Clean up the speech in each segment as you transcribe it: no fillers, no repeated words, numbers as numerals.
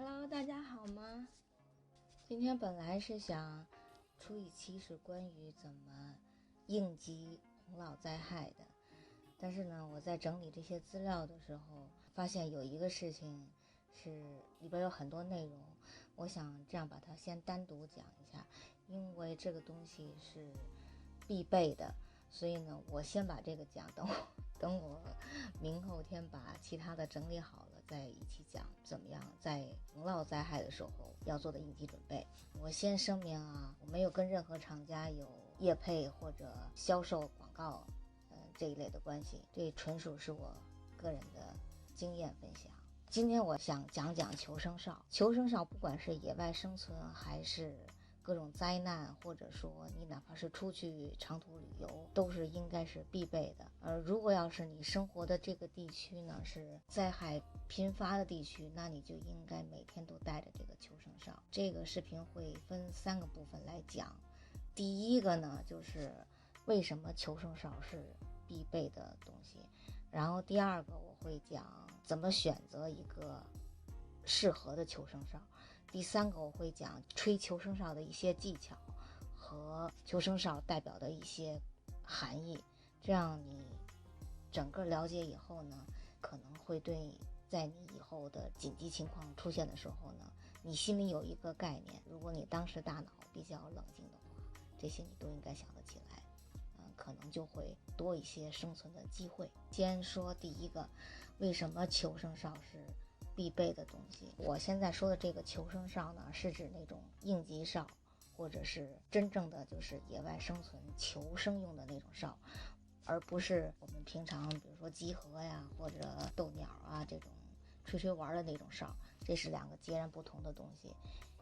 Hello，大家好吗？今天本来是想出一期是关于怎么应急洪涝灾害的，但是呢，我在整理这些资料的时候，发现有一个事情是里边有很多内容，我想这样把它先单独讲一下，因为这个东西是必备的，所以呢，我先把这个讲，等我明后天把其他的整理好了再一起讲怎么样在洪涝灾害的时候要做的应急准备。我先声明啊，我没有跟任何厂家有业配或者销售广告这一类的关系，这纯属是我个人的经验分享。今天我想讲讲求生哨。求生哨不管是野外生存还是各种灾难，或者说你哪怕是出去长途旅游，都是应该是必备的。如果要是你生活的这个地区呢是灾害频发的地区，那你就应该每天都带着这个求生哨。这个视频会分3个部分来讲。第一个呢就是为什么求生哨是必备的东西，然后第二个我会讲怎么选择一个适合的求生哨，第3个我会讲吹求生哨的一些技巧和求生哨代表的一些含义，这样你整个了解以后呢，可能会对在你以后的紧急情况出现的时候呢，你心里有一个概念，如果你当时大脑比较冷静的话，这些你都应该想得起来，可能就会多一些生存的机会。先说第一个，为什么求生哨是必备的东西。我现在说的这个求生哨呢，是指那种应急哨，或者是真正的就是野外生存求生用的那种哨，而不是我们平常比如说集合呀或者斗鸟啊这种吹玩的那种哨，这是2个截然不同的东西。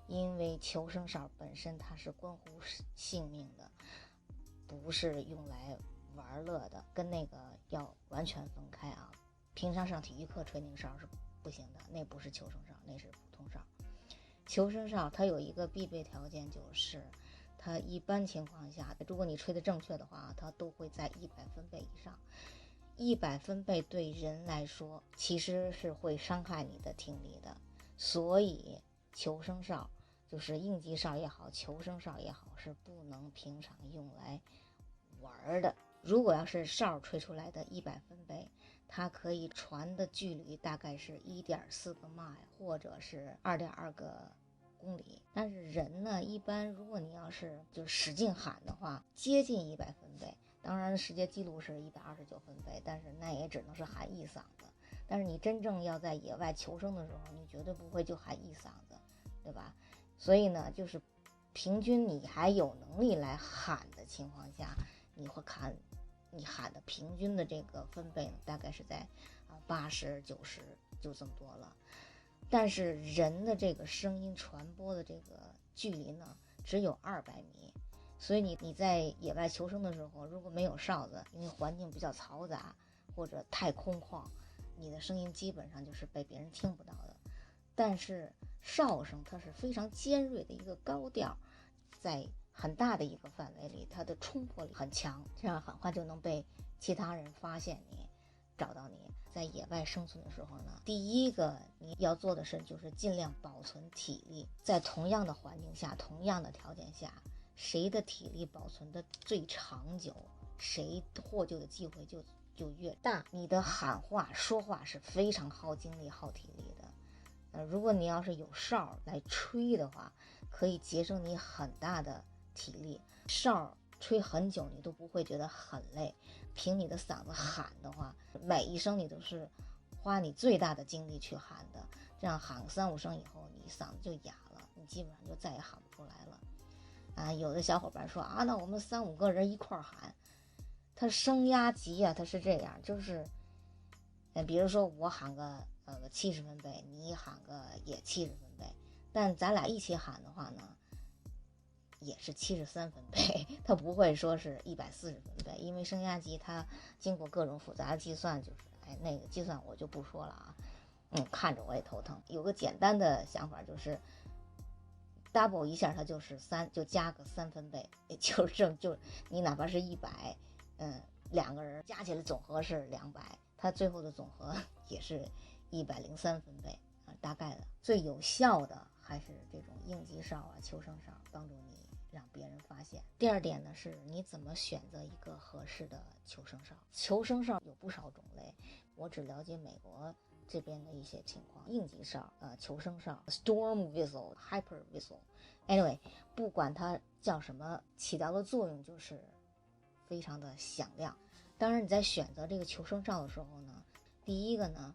因为求生哨本身它是关乎性命的，不是用来玩乐的，跟那个要完全分开啊。平常上体育课吹那个哨是不行的，那不是求生哨，那是普通哨。求生哨它有一个必备条件，就是它一般情况下，如果你吹得正确的话，它都会在100分贝以上。100分贝对人来说其实是会伤害你的听力的，所以求生哨就是应急哨也好，求生哨也好，是不能平常用来玩的。如果要是哨吹出来的100分贝，它可以传的距离大概是1.4个 mile 或者是2.2个公里。但是人呢，一般如果你要是就使劲喊的话，接近100分贝，当然世界纪录是129分贝，但是那也只能是喊一嗓子。但是你真正要在野外求生的时候，你绝对不会就喊一嗓子，对吧？所以呢，就是平均你还有能力来喊的情况下，你会看你喊的平均的这个分贝呢，大概是在80、90就这么多了。但是人的这个声音传播的这个距离呢，只有200米，所以你在野外求生的时候，如果没有哨子，因为环境比较嘈杂或者太空旷，你的声音基本上就是被别人听不到的。但是哨声它是非常尖锐的一个高调，在很大的一个范围里，它的冲破力很强，这样很快就能被其他人发现你，找到你。在野外生存的时候呢，第一个你要做的事就是尽量保存体力。在同样的环境下，同样的条件下，谁的体力保存的最长久，谁获救的机会就越大。你的喊话说话是非常耗精力耗体力的，如果你要是有哨来吹的话，可以节省你很大的体力。哨吹很久你都不会觉得很累，凭你的嗓子喊的话，每一声你都是花你最大的精力去喊的，这样喊个3、5声以后，你嗓子就哑了，你基本上就再也喊不出来了。有的小伙伴说那我们3、5个人一块喊，他声压级他是这样，就是比如说我喊个70分贝，你喊个也70分贝，但咱俩一起喊的话呢，也是73分贝，它不会说是140分贝，因为声压级它经过各种复杂的计算，就是那个计算我就不说了啊，看着我也头疼。有个简单的想法，就是 double 一下它就是3，就加个3分贝，就你哪怕是100，两个人加起来总和是200，它最后的总和也是103分贝大概的最有效的还是这种应急哨啊、求生哨，帮助你让别人发现。第二点呢，是你怎么选择一个合适的求生哨。求生哨有不少种类，我只了解美国这边的一些情况。应急哨、求生哨、storm whistle、hyper whistle，anyway， 不管它叫什么，起到的作用就是非常的响亮。当然你在选择这个求生哨的时候呢，第一个呢，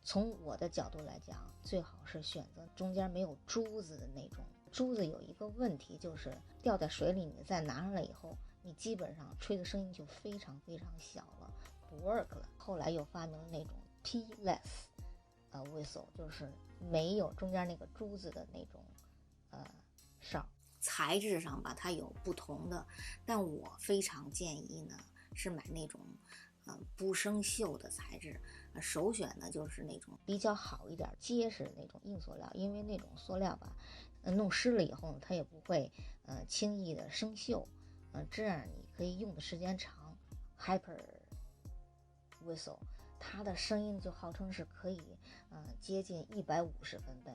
从我的角度来讲，最好是选择中间没有珠子的那种。珠子有一个问题，就是掉在水里，你再拿上来以后，你基本上吹的声音就非常非常小了，不 work 了。后来又发明了那种 P-less whistle， 就是没有中间那个珠子的那种哨。材质上吧，它有不同的，但我非常建议呢是买那种不生锈的材质，首选呢就是那种比较好一点结实的那种硬塑料，因为那种塑料吧，弄湿了以后呢，它也不会轻易的生锈，这样你可以用的时间长。Hyper whistle 它的声音就号称是可以接近150分贝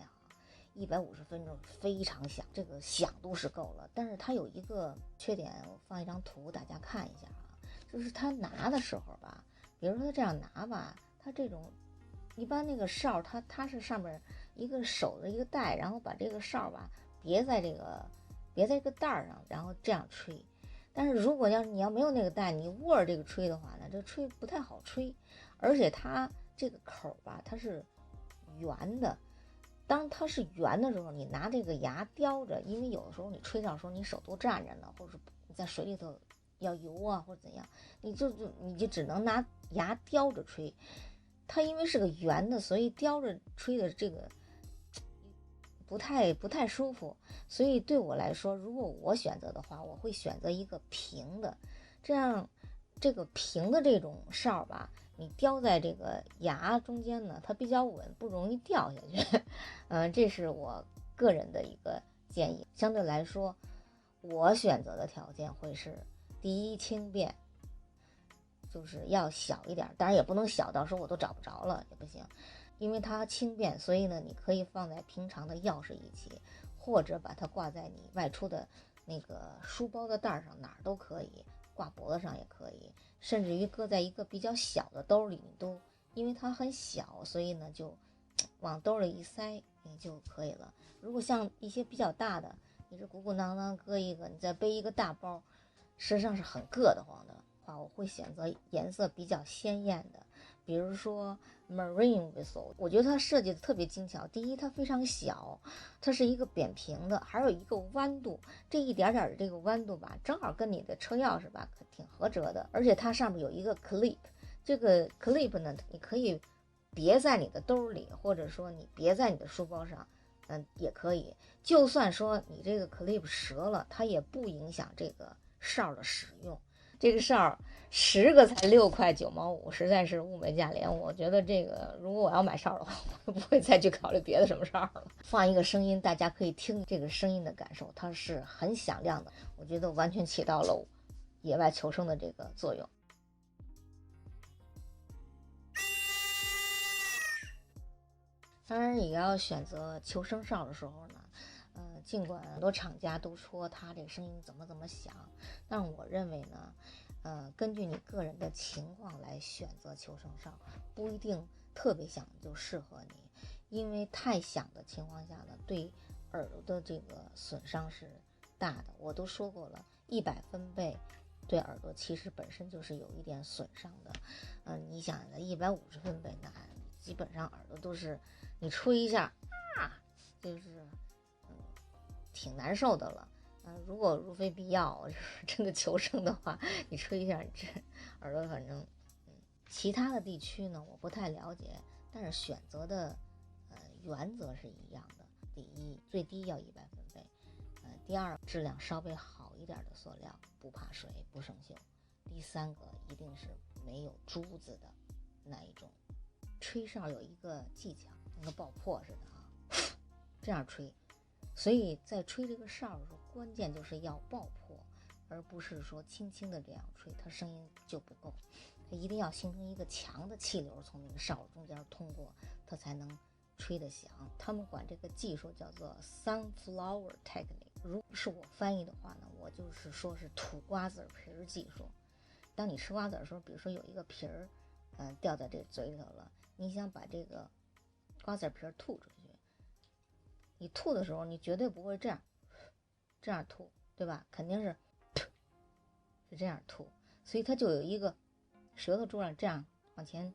，150分钟非常响，这个响度是够了。但是它有一个缺点，我放一张图大家看一下啊，就是它拿的时候吧，比如说它这样拿吧，它这种一般那个哨它是上面一个手的一个带，然后把这个哨吧别在这个带上，然后这样吹。但是如果你要没有那个带，你握着这个吹的话呢，这吹不太好吹，而且它这个口吧，它是圆的。当它是圆的时候，你拿这个牙叼着，因为有的时候你吹哨的时候你手都站着呢，或者你在水里头要游啊或者怎样，你就只能拿牙叼着吹。它因为是个圆的，所以叼着吹的这个不太舒服。所以对我来说，如果我选择的话，我会选择一个平的，这样这个平的这种哨吧，你叼在这个牙中间呢，它比较稳，不容易掉下去。这是我个人的一个建议。相对来说，我选择的条件会是：第一，轻便，就是要小一点，当然也不能小到时候我都找不着了也不行。因为它轻便，所以呢，你可以放在平常的钥匙一起，或者把它挂在你外出的那个书包的带上，哪儿都可以，挂脖子上也可以，甚至于搁在一个比较小的兜里，你都因为它很小，所以呢就往兜里一塞你就可以了。如果像一些比较大的，你是鼓鼓囊囊搁一个，你再背一个大包，实际上是很硌得慌的话，我会选择颜色比较鲜艳的，比如说 Marine Whistle， 我觉得它设计的特别精巧。第一，它非常小，它是一个扁平的，还有一个弯度，这一点点的这个弯度吧，正好跟你的车钥匙吧挺合辙的。而且它上面有一个 clip， 这个 clip 呢，你可以别在你的兜里，或者说你别在你的书包上，也可以。就算说你这个 clip 折了，它也不影响这个哨的使用。这个哨10个才6块9毛5，实在是物美价廉。我觉得这个如果我要买哨的话，我不会再去考虑别的什么哨了。放一个声音，大家可以听这个声音的感受，它是很响亮的，我觉得完全起到了野外求生的这个作用。当然也要选择求生哨的时候呢，尽管很多厂家都说它这个声音怎么响，但我认为呢，根据你个人的情况来选择求生哨，不一定特别响就适合你，因为太响的情况下呢，对耳朵的这个损伤是大的。我都说过了，100分贝对耳朵其实本身就是有一点损伤的。你想150分贝，那基本上耳朵都是你吹一下就是挺难受的了。如果如非必要，就是真的求生的话，你吹一下，这耳朵反正其他的地区呢我不太了解，但是选择的原则是一样的。第一，最低要100分贝，第二，质量稍微好一点的塑料，不怕水不生锈。第三个，一定是没有珠子的那一种。吹哨有一个技巧，跟个爆破似的这样吹。所以在吹这个哨的时候，关键就是要爆破，而不是说轻轻的这样吹，它声音就不够。它一定要形成一个强的气流从那个哨中间通过，它才能吹得响。他们管这个技术叫做 sunflower technique。如果是我翻译的话呢，我就是说是吐瓜子皮技术。当你吃瓜子的时候，比如说有一个皮儿，掉在这嘴里头了，你想把这个瓜子皮吐出去，你吐的时候，你绝对不会这样吐，对吧？肯定是这样吐，所以它就有一个舌头柱上这样往前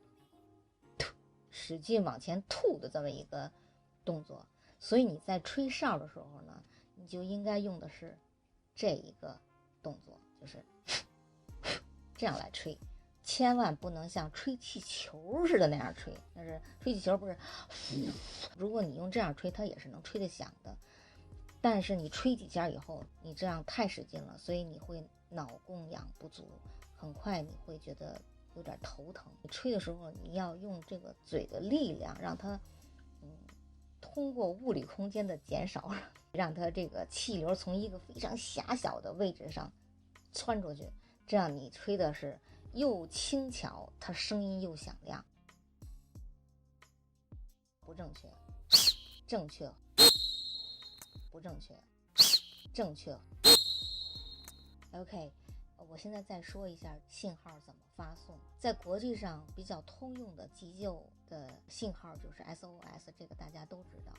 吐，使劲往前吐的这么一个动作。所以你在吹哨的时候呢，你就应该用的是这一个动作，就是这样来吹，千万不能像吹气球似的那样吹。但是吹气球不是，如果你用这样吹，它也是能吹得响的。但是你吹几下以后，你这样太使劲了，所以你会脑供氧不足，很快你会觉得有点头疼。你吹的时候，你要用这个嘴的力量，让它通过物理空间的减少，让它这个气流从一个非常狭小的位置上窜出去，这样你吹的是又轻巧，它声音又响亮。不正确，正确，不正确，正确。OK， 我现在再说一下信号怎么发送。在国际上比较通用的急救的信号就是 SOS， 这个大家都知道。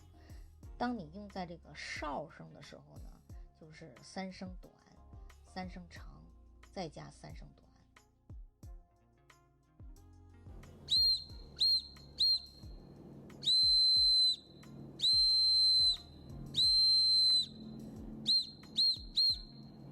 当你用在这个哨声的时候呢，就是3声短，3声长，再加3声短。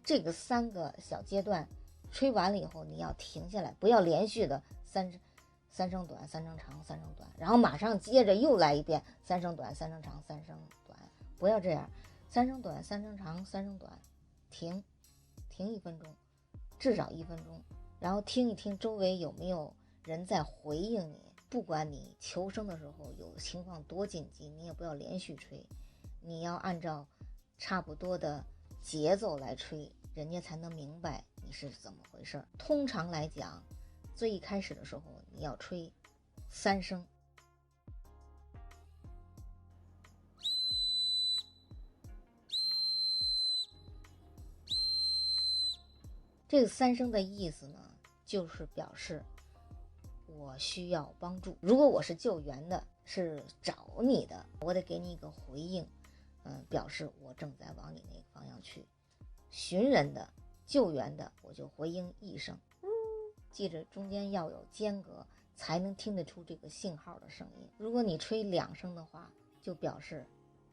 这个3个小阶段吹完了以后，你要停下来，不要连续的三声短3声长3声短，然后马上接着又来一遍3声短3声长3声短，不要这样，3声短3声长3声短，停1分钟，至少1分钟，然后听一听周围有没有人在回应你。不管你求生的时候有情况多紧急，你也不要连续吹，你要按照差不多的节奏来吹，人家才能明白你是怎么回事。通常来讲，最一开始的时候你要吹3声，这个3声的意思呢，就是表示我需要帮助。如果我是救援的，是找你的，我得给你一个回应，表示我正在往你那个方向去。寻人的、救援的，我就回应1声。记着中间要有间隔，才能听得出这个信号的声音。如果你吹2声的话，就表示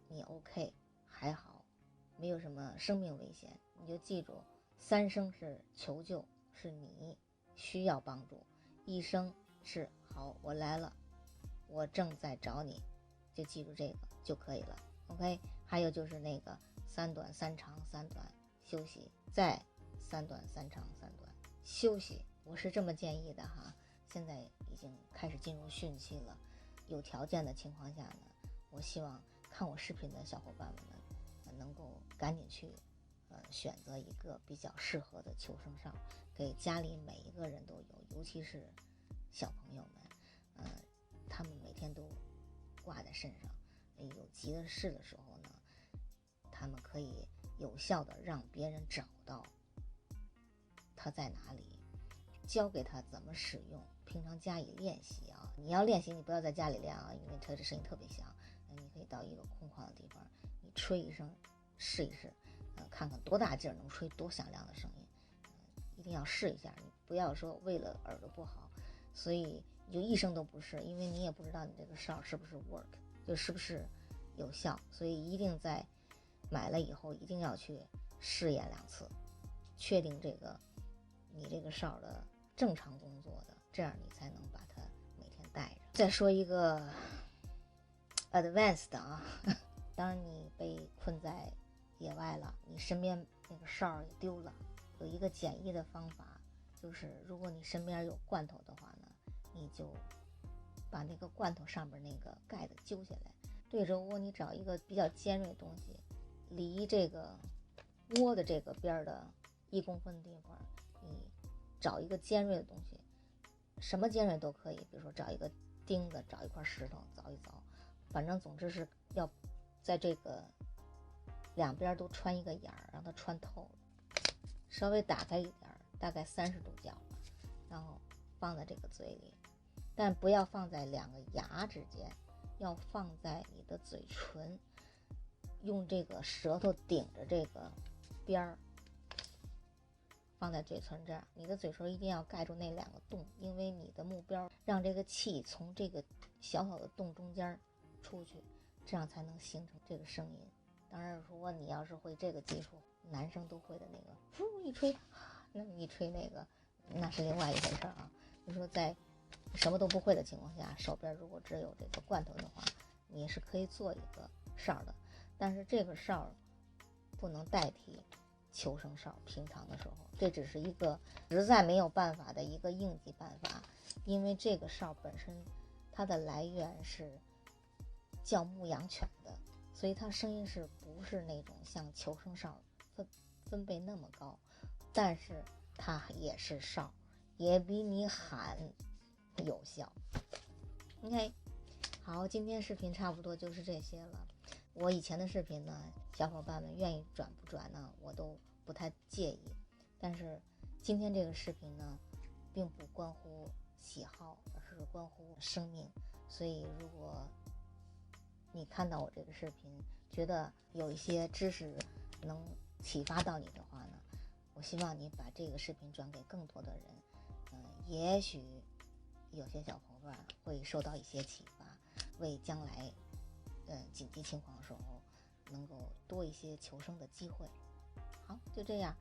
你 OK， 还好，没有什么生命危险。你就记住，3声是求救，是你需要帮助；1声是好，我来了，我正在找你，就记住这个就可以了。OK， 还有就是那个3短3长3短休息，再3短3长3短休息。我是这么建议的哈。现在已经开始进入汛期了，有条件的情况下呢，我希望看我视频的小伙伴们呢，能够赶紧去选择一个比较适合的求生哨，给家里每一个人都有，尤其是小朋友们，他们每天都挂在身上，有急的事的时候呢，他们可以有效的让别人找到他在哪里，教给他怎么使用，平常加以练习啊。你要练习，你不要在家里练啊，因为它这声音特别响。你可以到一个空旷的地方，你吹一声试一试，看看多大劲儿能吹多响亮的声音。一定要试一下，你不要说为了耳朵不好，所以你就1声都不试，因为你也不知道你这个哨是不是 work， 就是不是有效。所以一定在买了以后一定要去试验2次，确定这个你这个哨的正常工作的，这样你才能把它每天带着。再说一个 advanced 的啊，当你被困在野外了，你身边那个哨也丢了，有一个简易的方法，就是如果你身边有罐头的话呢，你就把那个罐头上面那个盖子揪下来，对着窝，你找一个比较尖锐的东西，离这个窝的这个边的1公分的地方，你找一个尖锐的东西，什么尖锐都可以，比如说找一个钉子，找一块石头凿一凿，反正总之是要在这个两边都穿一个眼儿，让它穿透了，稍微打开一点，大概30度角，然后放在这个嘴里，但不要放在两个牙之间，要放在你的嘴唇，用这个舌头顶着这个边儿，放在嘴唇这儿，你的嘴唇一定要盖住那2个洞，因为你的目标让这个气从这个小小的洞中间出去，这样才能形成这个声音。当然如果你要是会这个技术，男生都会的那个呼一吹，那你一吹那个那是另外一回事啊。就说在什么都不会的情况下，手边如果只有这个罐头的话，你是可以做一个哨的，但是这个哨不能代替求生哨。平常的时候，这只是一个实在没有办法的一个应急办法，因为这个哨本身它的来源是叫牧羊犬的，所以它声音是不是那种像求生哨分贝那么高，但是它也是哨，也比你喊有效。OK， 好，今天视频差不多就是这些了。我以前的视频呢，小伙伴们愿意转不转呢，我都不太介意。但是今天这个视频呢，并不关乎喜好，而是关乎生命。所以如果你看到我这个视频，觉得有一些知识能启发到你的话呢，我希望你把这个视频转给更多的人。也许有些小伙伴会受到一些启发，为将来紧急情况的时候能够多一些求生的机会。好，就这样。